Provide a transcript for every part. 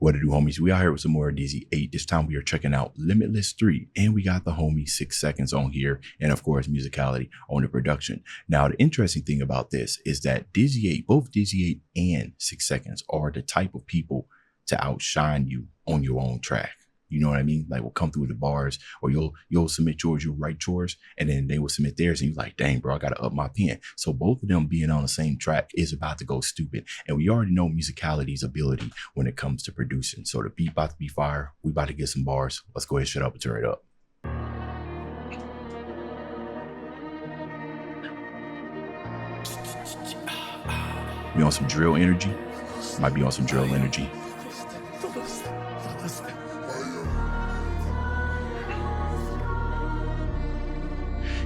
What to do, homies? We out here with some more DizzyEight. This time we are checking out Limitless 3, and we got the homie 6 Seconds on here, and of course Musicality on the production. Now the interesting thing about this is that DizzyEight, both DizzyEight and 6 Seconds, are the type of people to outshine you on your own track. You know what I mean? Like, we'll come through the bars, or you'll submit yours, you'll write yours, and then they will submit theirs, and you're like, dang, bro, I gotta up my pen. So both of them being on the same track is about to go stupid. And we already know Musicality's ability when it comes to producing. So the beat about to be fire. We about to get some bars. Let's go ahead, shut up and turn it up. We on some drill energy? Might be on some drill energy.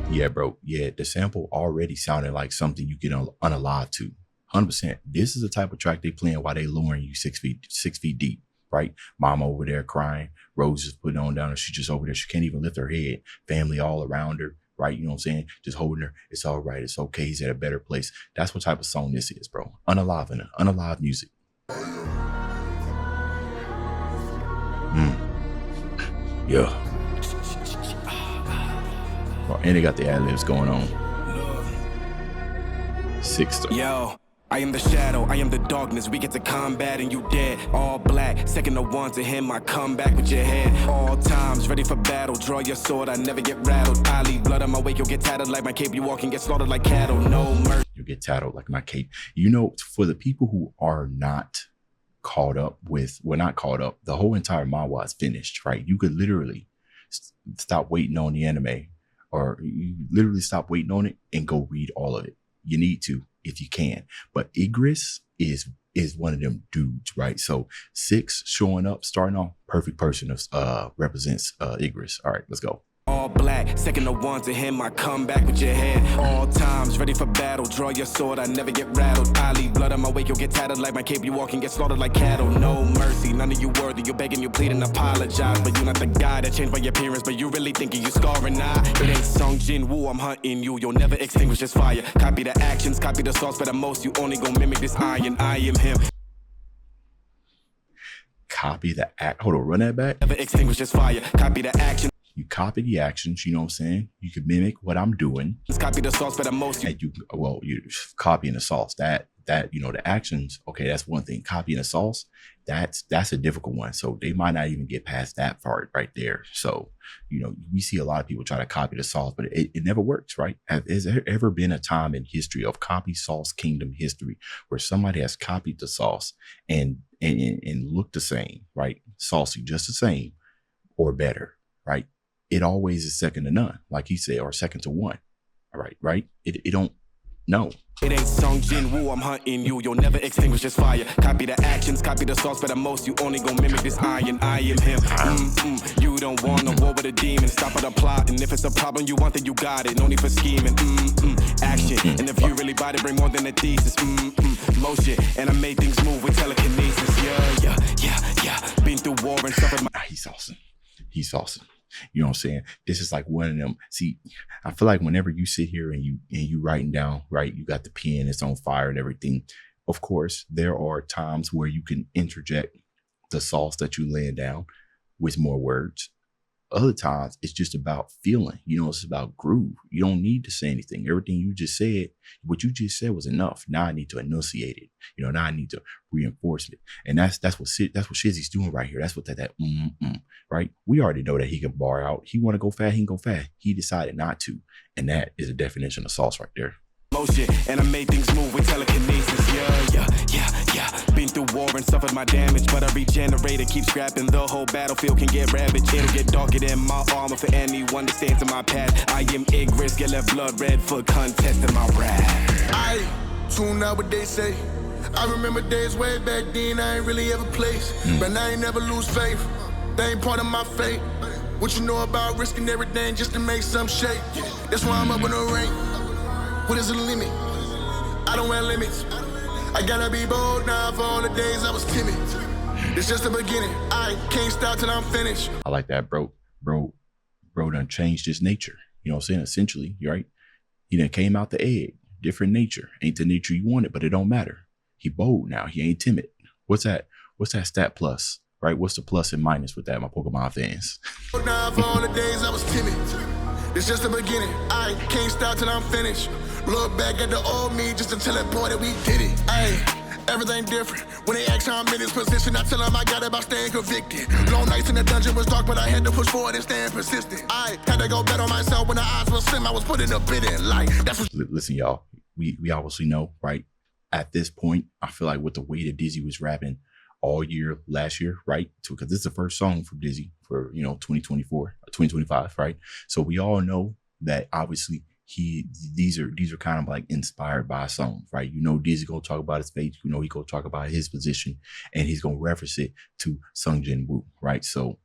Yeah, bro. Yeah, the sample already sounded like something you get unalive to. 100%. This is the type of track they playing while they lowering you 6 feet deep, right? Mama over there crying. Rose just putting on down, and she just over there. She can't even lift her head. Family all around her, right? You know what I'm saying? Just holding her. It's all right. It's okay. He's at a better place. That's what type of song this is, bro. Unalive music. Yeah. Oh, and they got the ad-libs going on. 6 star. Yo, I am the shadow, I am the darkness. We get to combat and you dead. All black, second to one to him. I come back with your head. All times ready for battle. Draw your sword, I never get rattled. I leave blood on my wake. You'll get tattered like my cape. You walk and get slaughtered like cattle. No mercy. You get tattled like my cape. You know, for the people who are not caught up with, well, not caught up, the whole entire manhwa is finished, right? You could literally stop waiting on the anime, or you literally stop waiting on it and go read all of it. You need to, if you can. But IGRIS is one of them dudes, right? So 6 showing up, starting off, perfect person represents IGRIS. All right, let's go. All black, second to one to him. I come back with your head. All times ready for battle. Draw your sword, I never get rattled. I leave blood on my wake. You'll get tattered like my cape. You walk and get slaughtered like cattle. No mercy, none of you worthy. You're begging, you pleading, apologize, but you're not the guy that changed my appearance. But you really thinking you scarring? Nah, it ain't Sung Jin Woo. I'm hunting you. You'll never extinguish this fire. Copy the actions, copy the sauce, but at most you only gonna mimic this iron. I am him. Copy the act. Hold on, run that back. Never extinguish this fire. Copy the action. You copy the actions, you know what I'm saying? You can mimic what I'm doing. Copy the sauce, but at most you copying the sauce. That you know, the actions, okay, that's one thing. Copying the sauce, that's a difficult one. So they might not even get past that part right there. So, you know, we see a lot of people try to copy the sauce, but it never works, right? Has there ever been a time in history of copy sauce kingdom history where somebody has copied the sauce and looked the same, right? Saucy, just the same or better, right? It always is second to none, like he said, or second to one. All right, right? It don't, no. It ain't Sung Jin Woo, I'm hunting you. You'll never extinguish this fire. Copy the actions, copy the sauce, but at most you only gonna mimic this iron. I am him. You don't want a war with a demon. Stop at the plot, and if it's a problem you want, then you got it. No need for scheming. Action, and if you really bought it, bring more than a thesis. Motion, and I made things move with telekinesis. Yeah. Been through war and suffered my. He's awesome. He's awesome. You know what I'm saying? This is like one of them. See, I feel like whenever you sit here and you writing down, right, you got the pen, it's on fire and everything. Of course, there are times where you can interject the sauce that you laying down with more words. Other times it's just about feeling, you know, it's about groove. You don't need to say anything. Everything you just said, what you just said was enough. Now I need to enunciate it. You know, now I need to reinforce it. And that's what Shizzy's doing right here. That's what right? We already know that he can bar out. He want to go fast, he can go fast. He decided not to. And that is a definition of sauce right there. Motion, and I made things move with telekinesis. Yeah. Been through war and suffered my damage, but I regenerated, keep scrapping. The whole battlefield can get ravaged. It'll get darker than my armor for anyone that stands in my path. I am IGRIS, get left blood red for contesting my wrath. I tune out what they say. I remember days way back then I ain't really ever placed, but I ain't never lose faith. They ain't part of my fate. What you know about risking everything just to make some shake? That's why I'm up in the ring. What is the limit? I don't wear limits. I gotta be bold now for all the days I was timid. It's just the beginning. I can't stop till I'm finished. I like that, bro done changed his nature. You know what I'm saying? Essentially, right? He done came out the egg. Different nature. Ain't the nature you wanted, but it don't matter. He bold now. He ain't timid. What's that? What's that stat plus? right? What's the plus and minus with that, my Pokemon fans? Now for all the days I was timid, it's just the beginning. I can't stop till I'm finished. Look back at the old me just to tell that boy that we did it. Everything different. When they ask how I'm in this position, I tell them I got it by staying convicted. Long nights in the dungeon was dark, but I had to push forward and stand persistent. I had to go bet on myself when the odds was slim. I was putting a bit in. Like that's what. Listen, y'all. We obviously know, right? At this point, I feel like with the way that Dizzy was rapping all year last year, right? Because this is the first song from Dizzy for 2024, 2025, right? So we all know that obviously these are kind of like inspired by songs, right? Dizzy gonna talk about his faith, he gonna talk about his position, and he's gonna reference it to Sung Jin Woo, right? So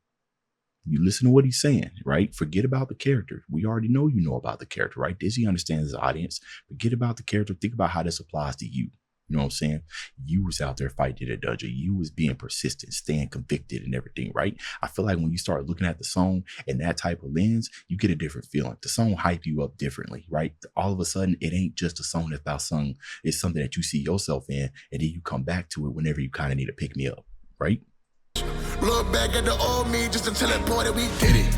you listen to what he's saying, right? Forget about the character. We already know about the character, right? Dizzy understands his audience. Forget about the character. Think about how this applies to you. You know what I'm saying? You was out there fighting in a dungeon. You was being persistent, staying convicted and everything, right? I feel like when you start looking at the song in that type of lens, you get a different feeling. The song hype you up differently, right? All of a sudden, it ain't just a song that's about sung. It's something that you see yourself in, and then you come back to it whenever you kind of need to pick me up, right? Look back at the old me just to tell that boy that we did it.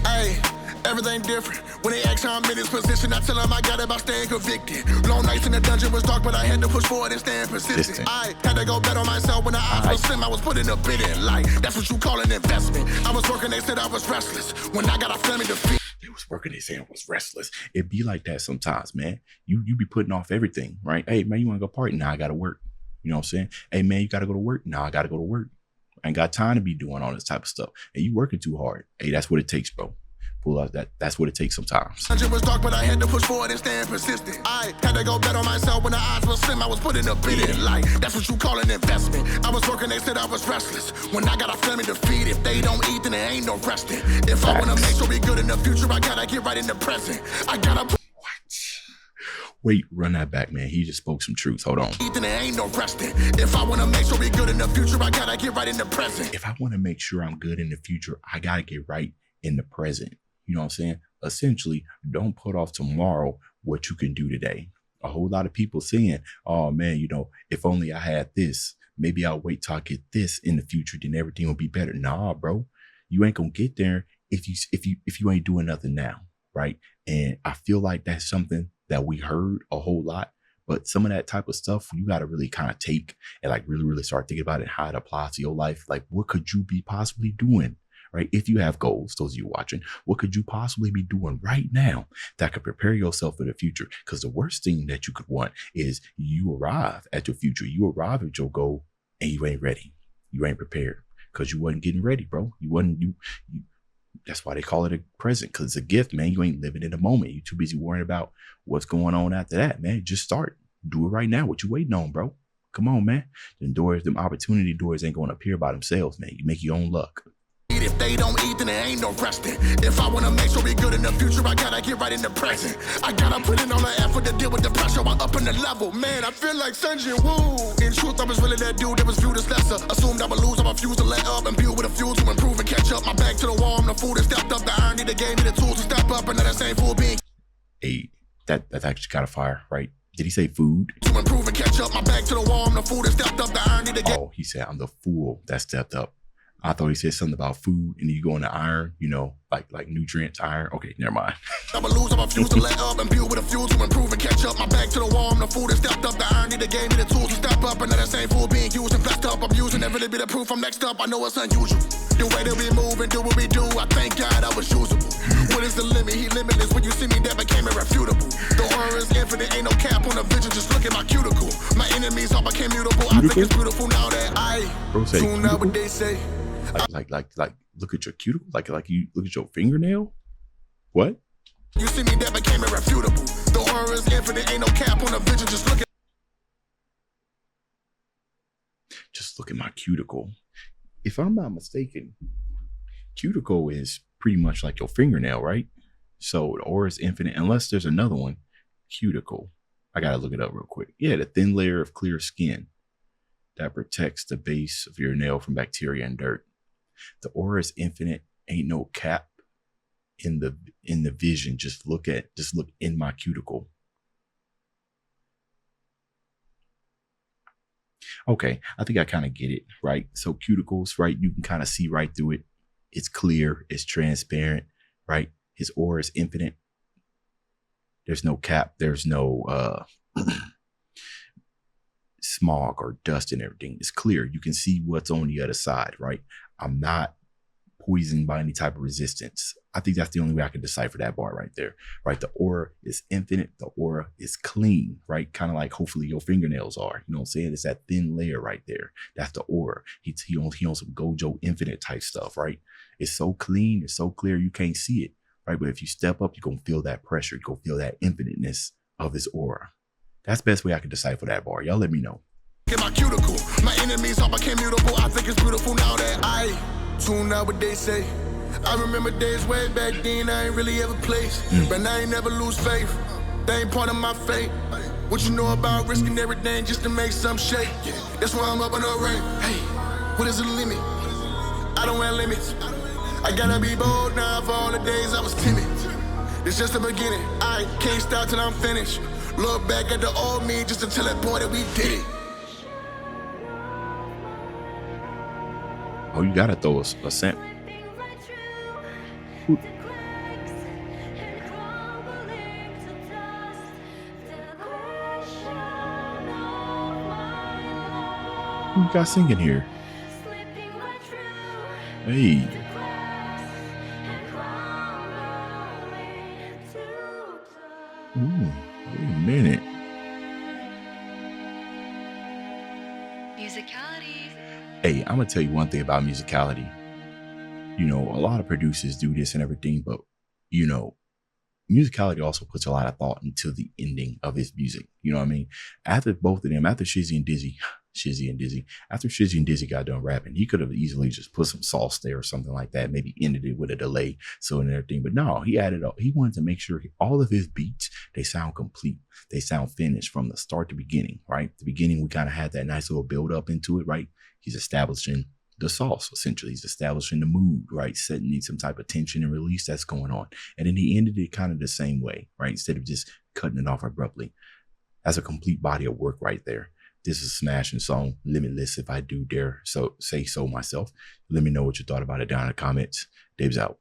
Everything different. When they ask how I'm in this position, I tell them I got it by staying convicted. Long nights in the dungeon was dark, but I had to push forward and stand persistent. I had to go bet on myself when the odds was slim. I was putting a bid in. Like that's what you call an investment. I was working, they said I was restless. When I got a family to feed. They was working, they said I was restless. It be like that sometimes, man. You be putting off everything, right? Hey, man, you want to go party? Nah, I got to work. You know what I'm saying? Hey, man, you got to go to work? Nah, I got to go to work. I ain't got time to be doing all this type of stuff. And you working too hard. Hey, that's what it takes, bro. Pull out that's what it takes sometimes. It was dark, but I had to push forward and stand persistent. I had to go bet on myself when the odds was slim. I was putting a bid in. Like that's what you call an investment. I was working, they said I was restless. When I got a family to feed, if they don't eat, then there ain't no resting. If I wanna make sure we good in the future, I gotta get right in the present. I gotta put. Wait, run that back, man. He just spoke some truth. Hold on. Then there ain't no resting. If I wanna make sure we good in the future, I gotta get right in the present. If I wanna make sure I'm good in the future, I gotta get right in the present. You know what I'm saying? Essentially, don't put off tomorrow what you can do today. A whole lot of people saying, oh man, if only I had this, maybe I'll wait till I get this in the future, then everything will be better. Nah, bro, you ain't gonna get there if you ain't doing nothing now, right? And I feel like that's something that we heard a whole lot, but some of that type of stuff you got to really kind of take and like really, really start thinking about it, how it applies to your life. Like, what could you be possibly doing? Right? If you have goals, those of you watching, what could you possibly be doing right now that could prepare yourself for the future? Because the worst thing that you could want is you arrive at your future, you arrive at your goal, and you ain't ready. You ain't prepared because you wasn't getting ready, bro. You that's why they call it a present, because it's a gift, man. You ain't living in the moment. You too busy worrying about what's going on after that, man. Just start. Do it right now. What you waiting on, bro? Come on, man. Them opportunity doors ain't going to appear by themselves, man. You make your own luck. If they don't eat, then there ain't no resting. If I wanna make sure we good in the future, I gotta get right in the present. I gotta put in all the effort to deal with the pressure. I'm up in the level, man. I feel like Sung Jin Woo. In truth, I was really that dude that was viewed as lesser. Assumed I would lose, I refused to let up and build with a fuel to improve and catch up. My back to the wall, I'm the fool that stepped up. The irony that gave me the tools to step up, and now that same fool being. Hey, that's actually got a fire, right? Did he say food? To improve and catch up. My back to the wall, I'm the fool that stepped up. The irony that gave. Oh, he said I'm the fool that stepped up. I thought he said something about food, and then you go into iron, like nutrients, iron. Okay, never mind. I would lose, I refuse to let up and build with a fuel to improve and catch up. My back to the wall, I'm the fool that stepped up. The irony that gave me the tools to step up, and now that same fool being used and flexed up. I'm using that really be the proof I'm next up. I know it's unusual. The way that we move and do what we do, I thank God I was usable. What is the limit? He limitless. When you see me, that became irrefutable. The horror is infinite, ain't no cap on the vision. Just look at my cuticle. My enemies all became mutable. I think it's beautiful now that I tune out what they say. Like, look at your cuticle, like you look at your fingernail. What? You see me, that became irrefutable. The horror is infinite, ain't no cap on the vision. Just look at my cuticle. If I'm not mistaken, cuticle is pretty much like your fingernail, right? So the aura is infinite, unless there's another one. Cuticle. I gotta look it up real quick. Yeah, the thin layer of clear skin that protects the base of your nail from bacteria and dirt. The aura is infinite. Ain't no cap in the vision. Just look in my cuticle. Okay, I think I kind of get it, right? So cuticles, right? You can kind of see right through it. It's clear, it's transparent, right? His aura is infinite. There's no cap, there's no smog or dust and everything. It's clear. You can see what's on the other side, right? I'm not poisoned by any type of resistance. I think that's the only way I can decipher that bar right there, right? The aura is infinite. The aura is clean, right? Kind of like hopefully your fingernails are, you know what I'm saying? It's that thin layer right there. That's the aura. He on some Gojo Infinite type stuff, right? It's so clean. It's so clear. You can't see it, right? But if you step up, you're going to feel that pressure. You're going to feel that infiniteness of his aura. That's the best way I can decipher that bar. Y'all let me know. In my cuticle, my enemies all became mutable. I think it's beautiful now that I tune out what they say. I remember days way back then I ain't really ever placed, but I ain't never lose faith. They ain't part of my fate. What you know about risking everything just to make some shake? That's why I'm up in the ring. Hey, what is the limit? I don't have limits. I gotta be bold now for all the days I was timid. It's just the beginning. I can't stop till I'm finished. Look back at the old me just to tell that boy that we did it. Oh, you gotta throw a cent. Who you got singing here? Hey. Ooh, wait a minute. Musicality. Hey, I'm gonna tell you one thing about Musicality. You know, a lot of producers do this and everything, but you know, Musicality also puts a lot of thought into the ending of his music. You know what I mean? After both of them, after Shizzy and Dizzy, after Shizzy and Dizzy got done rapping, he could have easily just put some sauce there or something like that, maybe ended it with a delay, so and everything. But no, he added up. He wanted to make sure all of his beats, they sound complete. They sound finished from the start to beginning, right? The beginning, we kind of had that nice little build up into it, right? He's establishing the sauce, essentially. He's establishing the mood, right? Setting some type of tension and release that's going on. And then he ended it kind of the same way, right? Instead of just cutting it off abruptly. That's a complete body of work right there. This is a smashing song, Limitless, if I do dare so say so myself. Let me know what you thought about it down in the comments. Dave's out.